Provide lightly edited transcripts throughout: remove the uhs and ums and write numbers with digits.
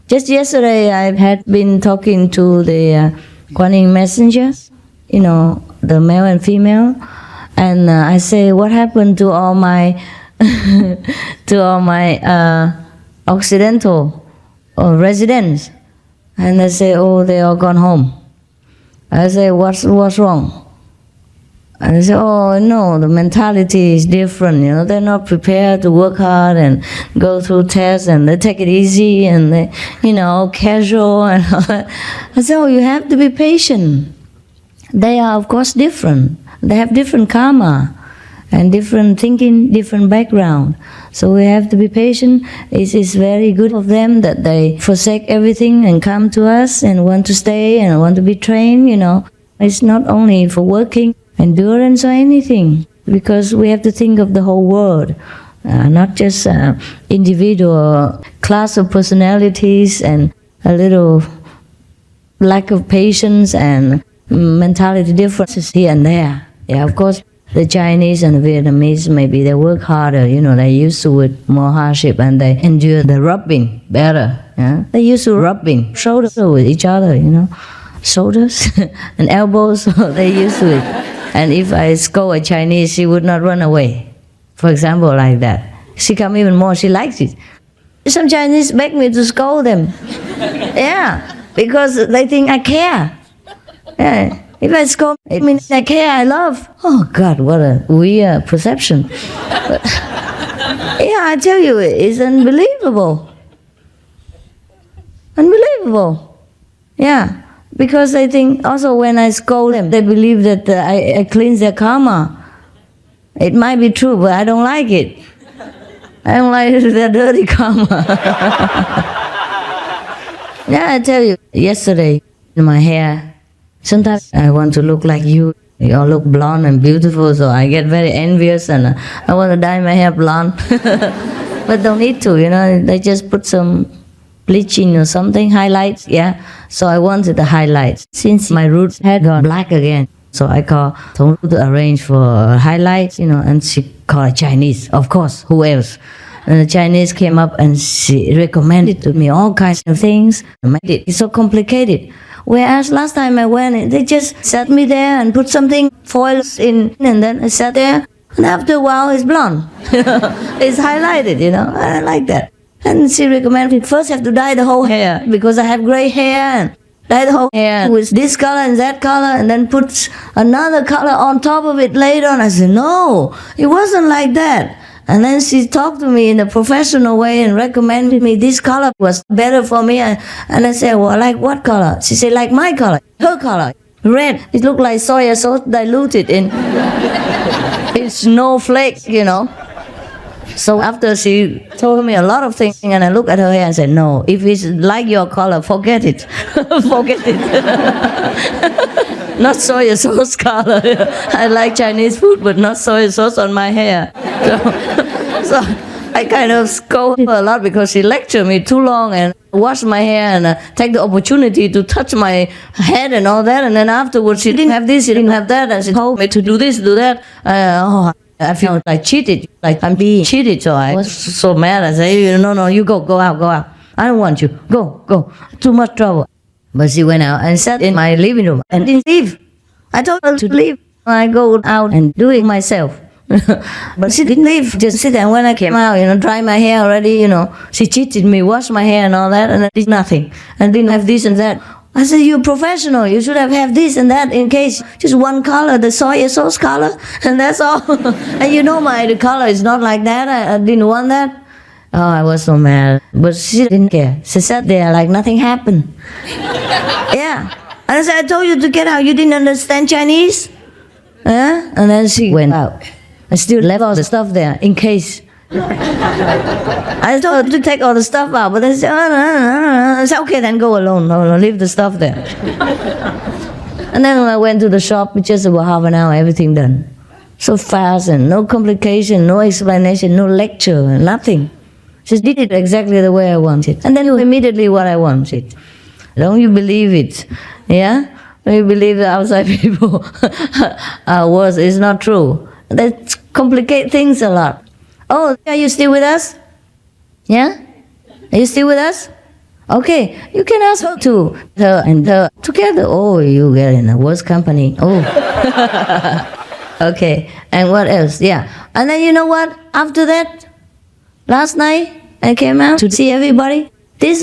Just yesterday, I had been talking to the Kuan Yin messengers, the male and female, and I say, what happened to all my Occidental residents? And they say, oh, they all gone home. I say, what's wrong? And they say, oh, no, the mentality is different, they're not prepared to work hard and go through tests, and they take it easy, and they, casual and all that. I say, oh, you have to be patient. They are, of course, different. They have different karma and different thinking, different background. So we have to be patient. It's very good of them that they forsake everything and come to us and want to stay and want to be trained, It's not only for working, endurance or anything, because we have to think of the whole world, not just individual class of personalities and a little lack of patience and mentality differences here and there. Yeah, of course, the Chinese and the Vietnamese, maybe they work harder, they're used to it, more hardship, and they endure the rubbing better. Yeah? They used to rubbing shoulders with each other, shoulders and elbows, they used to it. And if I scold a Chinese, she would not run away. For example, like that. She come even more, she likes it. Some Chinese beg me to scold them. Yeah, because they think I care. Yeah. If I scold, it means I care, I love. Oh God, what a weird perception. But, yeah, I tell you, it's unbelievable. Unbelievable. Yeah. Because they think, also when I scold them, they believe that I cleanse their karma. It might be true, but I don't like it. I don't like their dirty karma. Yeah, I tell you, yesterday, my hair, sometimes I want to look like you. You all look blonde and beautiful, so I get very envious and I want to dye my hair blonde. But don't need to, they just put some bleaching or something, highlights, yeah. So I wanted the highlights. Since my roots had gone black again, so I called Thong to arrange for highlights, and she called Chinese, of course, who else? And the Chinese came up and she recommended to me all kinds of things. It's so complicated. Whereas last time I went, they just sat me there and put something, foils in, and then I sat there, and after a while it's blonde. It's highlighted, I like that. And she recommended me first have to dye the whole hair, because I have gray hair, and dye the whole hair with this color and that color, and then put another color on top of it later on. I said, no, it wasn't like that. And then she talked to me in a professional way and recommended me this color was better for me. And I said, well, like what color? She said, like my color, her color, red. It looked like soy sauce diluted in snowflake, So after she told me a lot of things, and I looked at her hair and said, no, if it's like your color, forget it. Forget it. Not soy sauce color. I like Chinese food, but not soy sauce on my hair. So I kind of scold her a lot because she lectured me too long and washed my hair and take the opportunity to touch my head and all that. And then afterwards, she didn't have this, she didn't have that, and she told me to do this, do that. I feel like cheated, like I'm being cheated, so I was so mad. I said, no, you go out. I don't want you. Go. Too much trouble. But she went out and sat in my living room and didn't leave. I told her to leave. I go out and do it myself. But she didn't leave, just sit there. And when I came out, dry my hair already, she cheated me, washed my hair and all that, and I did nothing. And didn't have this and that. I said, you're professional, you should have this and that in case, just one color, the soy sauce color, and that's all. And the color is not like that, I didn't want that. Oh, I was so mad. But she didn't care. She sat there like nothing happened. Yeah. And I said, I told you to get out, you didn't understand Chinese? And then she went out. I still left all the stuff there in case. I told her to take all the stuff out, but they said, I said, okay, then go alone. No, leave the stuff there. And then when I went to the shop, just about half an hour, everything done. So fast and no complication, no explanation, no lecture, nothing. She did it exactly the way I wanted. And then immediately what I wanted. Don't you believe it? Yeah? Don't you believe the outside people are worse? It's not true. They complicate things a lot. Oh, are you still with us? Yeah? Are you still with us? Okay, you can ask her too. Her and her together. Oh, you get in the worst company. Oh. Okay, and what else? Yeah. And then you know what? After that, last night, I came out to see everybody. This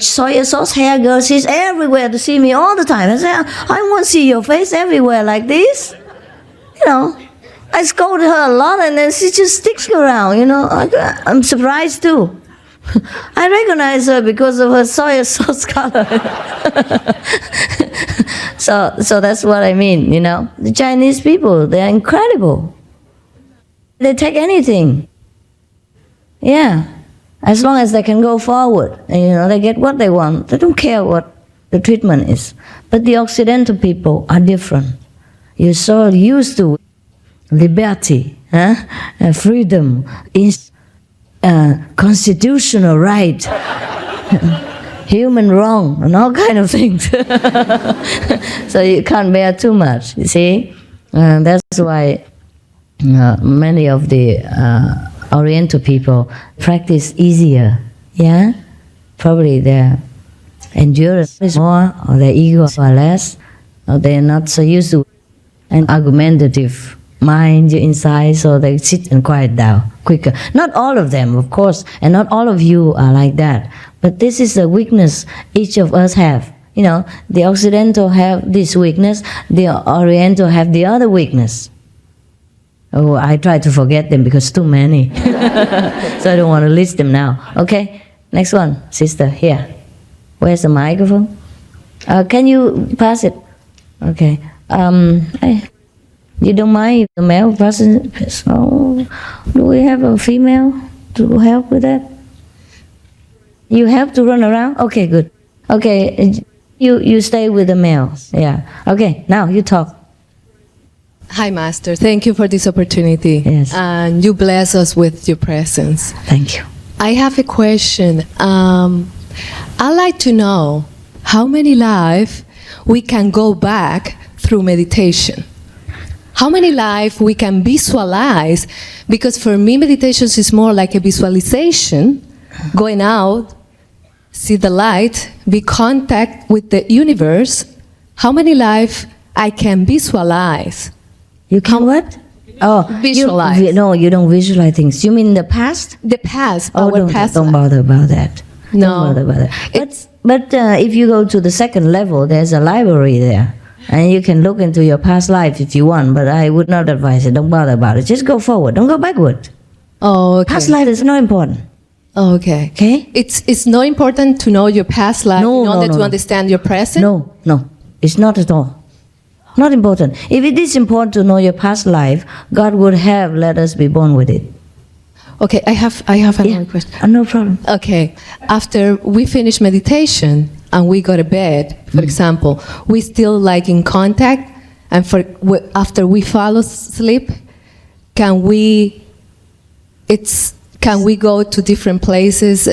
soy sauce hair girl, she's everywhere to see me all the time. I say, I want to see your face everywhere like this. You know, I scolded her a lot and then she just sticks around, you know. I'm surprised too. I recognize her because of her soy sauce color. So that's what I mean, you know. The Chinese people, they're incredible. They take anything. Yeah. As long as they can go forward, and, you know, they get what they want. They don't care what the treatment is. But the Occidental people are different. You're so used to liberty, freedom, constitutional right, human wrong, and all kind of things. So you can't bear too much, you see. That's why many of the Oriental people practice easier, yeah? Probably their endurance is more, or their ego are less, or they're not so used to an argumentative mind inside, so they sit and quiet down quicker. Not all of them, of course, and not all of you are like that. But this is a weakness each of us have. You know, the Occidental have this weakness, the Oriental have the other weakness. Oh, I try to forget them because too many. So I don't want to list them now. Okay, next one, sister, here. Where's the microphone? Can you pass it? Okay. You don't mind if the male person? Oh, do we have a female to help with that? You help to run around? Okay, good. Okay, you stay with the males. Yeah. Okay, now you talk. Hi, Master. Thank you for this opportunity. Yes. And you bless us with your presence. Thank you. I have a question. I'd like to know how many lives we can go back through meditation. How many lives we can visualize? Because for me, meditation is more like a visualization, going out, see the light, be contact with the universe. How many lives I can visualize? You can what? Oh, visualize. No, you don't visualize things. You mean the past? The past. Oh, Our past. Don't bother about that. No. Don't bother about that. But if you go to the second level, there's a library there. And you can look into your past life if you want, but I would not advise it. Don't bother about it. Just go forward. Don't go backward. Oh, okay. Past life is not important. Oh, okay. Okay? It's not important to know your past life in order to understand your present? No. It's not at all. Not important. If it is important to know your past life, God would have let us be born with it. Okay, I have another question. No problem. Okay, after we finish meditation and we go to bed, for example, we still like in contact, and after we fall asleep, can we go to different places?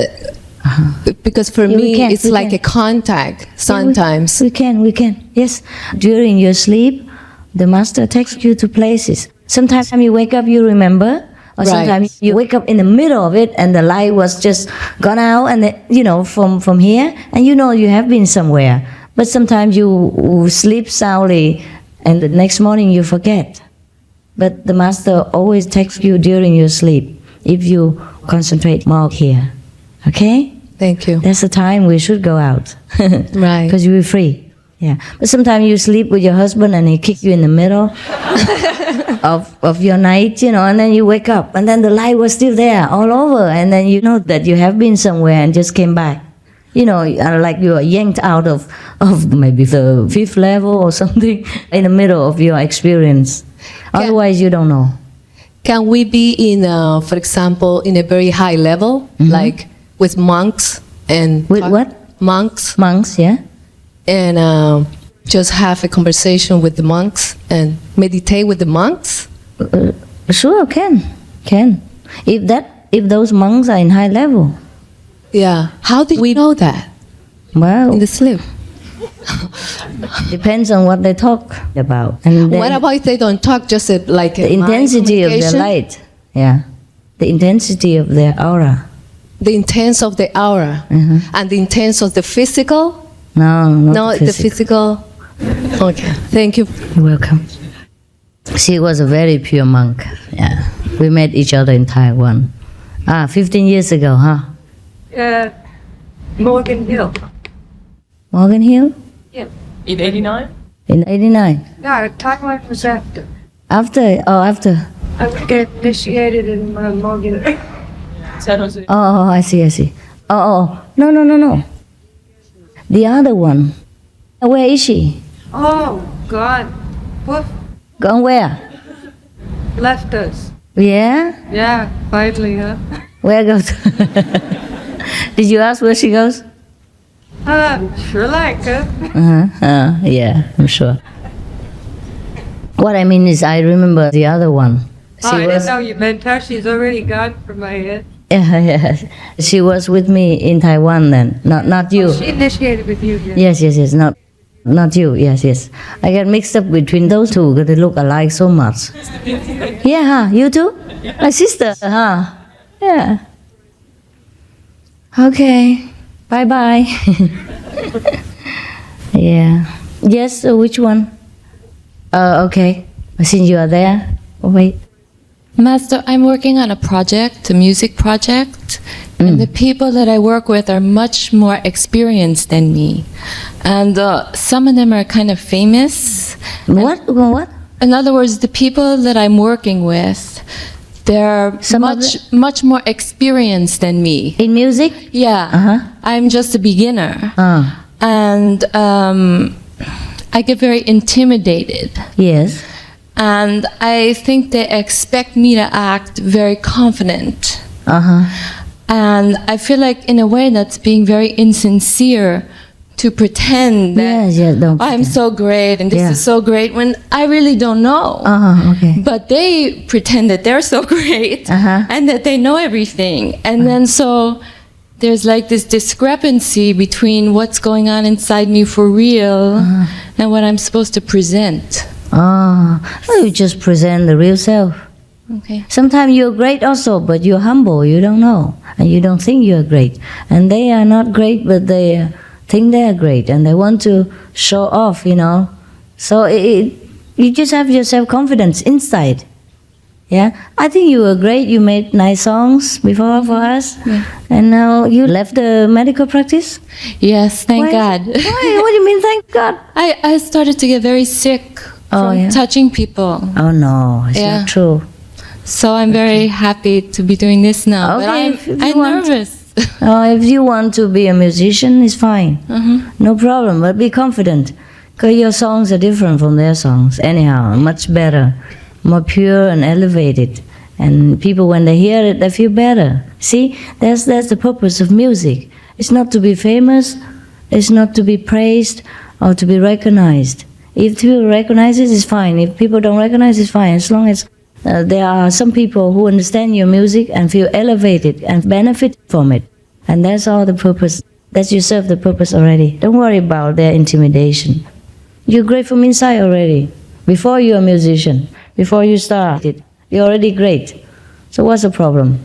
Because for me, it's like a contact sometimes. We can. Yes. During your sleep, the Master takes you to places. Sometimes you wake up, you remember. Or sometimes you wake up in the middle of it and the light was just gone out and, from here, and you have been somewhere. But sometimes you sleep soundly and the next morning you forget. But the Master always takes you during your sleep if you concentrate more here. Okay? Thank you. That's the time we should go out. Right. Because you're free. Yeah. But sometimes you sleep with your husband and he kick you in the middle of your night, and then you wake up and then the light was still there all over, and then you know that you have been somewhere and just came back. Like you are yanked out of maybe the 5th level or something in the middle of your experience. Otherwise you don't know. Can we be in, for example, in a very high level, like with monks and... With what? Monks. Monks, yeah. And just have a conversation with the monks and meditate with the monks? Sure, can. If those monks are in high level. Yeah. How did we know that? Well, in the sleep. Depends on what they talk about. And what about if they don't talk, just like the intensity of their light? Yeah, the intensity of their aura. the intense of the aura and the intense of the physical. No, not No, the physical. Okay, thank you. You're welcome. She was a very pure monk. Yeah, we met each other in Taiwan. 15 years ago, huh? Morgan Hill. Morgan Hill? Yeah. In 89? In 89? No, Taiwan was after. After? Oh, after. I got initiated in Morgan Hill. San Jose. Oh, I see. Oh. No. The other one. Where is she? Oh, God. Whoop. Gone where? Left us. Yeah? Yeah, finally, huh? Where goes? Did you ask where she goes? Sure like her. Yeah, I'm sure. What I mean is, I remember the other one. Oh, I didn't know you meant her. She's already gone from my head. Yeah. She was with me in Taiwan then. Not you. She initiated with you, yeah. Yes. Not you. Yes. I get mixed up between those two because they look alike so much. Yeah, huh? You too? My sister, huh? Yeah. Okay. Bye. Yeah. Yes, which one? Okay. Since you are there. Oh, wait. Master, I'm working on a project, a music project, and the people that I work with are much more experienced than me. And some of them are kind of famous. What? In other words, the people that I'm working with, they're much more experienced than me. In music? Yeah. I'm just a beginner. And I get very intimidated. Yes. And I think they expect me to act very confident. And I feel like, in a way, that's being very insincere to pretend that don't I'm so great and this is so great when I really don't know. Okay. But they pretend that they're so great and that they know everything. And then so there's like this discrepancy between what's going on inside me for real and what I'm supposed to present. Well, you just present the real self. Okay. Sometimes you're great also, but you're humble, you don't know, and you don't think you're great. And they are not great, but they think they are great, and they want to show off, So you just have your self-confidence inside. Yeah, I think you were great. You made nice songs before for us, and now you left the medical practice. Yes, thank God. Why? What do you mean, thank God? I started to get very sick from touching people. Oh no, it's not true. So I'm very happy to be doing this now. Okay, but I'm nervous. If you want to be a musician, it's fine. No problem, but be confident. Because your songs are different from their songs. Anyhow, much better, more pure and elevated. And people, when they hear it, they feel better. See, that's the purpose of music. It's not to be famous. It's not to be praised or to be recognized. If people recognize it, it's fine. If people don't recognize it, it's fine. As long as there are some people who understand your music and feel elevated and benefit from it. And that's all the purpose. That you serve the purpose already. Don't worry about their intimidation. You're great from inside already. Before you're a musician, before you started, you're already great. So what's the problem?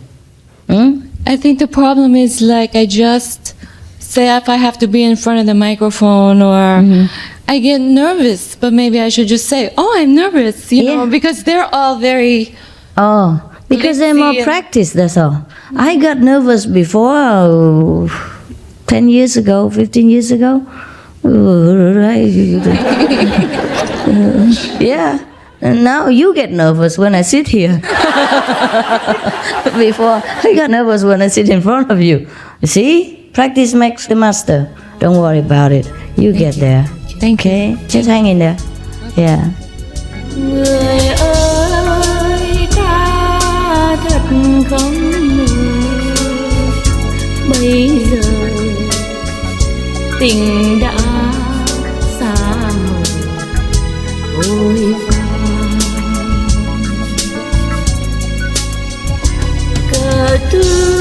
I think the problem is, like, I just say if I have to be in front of the microphone or I get nervous, but maybe I should just say, oh, I'm nervous, you know, because they're all very... Oh, because they're more practiced, that's all. I got nervous before, 10 years ago, 15 years ago. Yeah, and now you get nervous when I sit here. Before, I got nervous when I sit in front of you. See? Practice makes the master. Don't worry about it. You get there. Thank you. Okay? Just hang in there. Yeah. Người ơi, ta thật không ngờ bây giờ tình đã xa mờ vội vàng. Cờ tư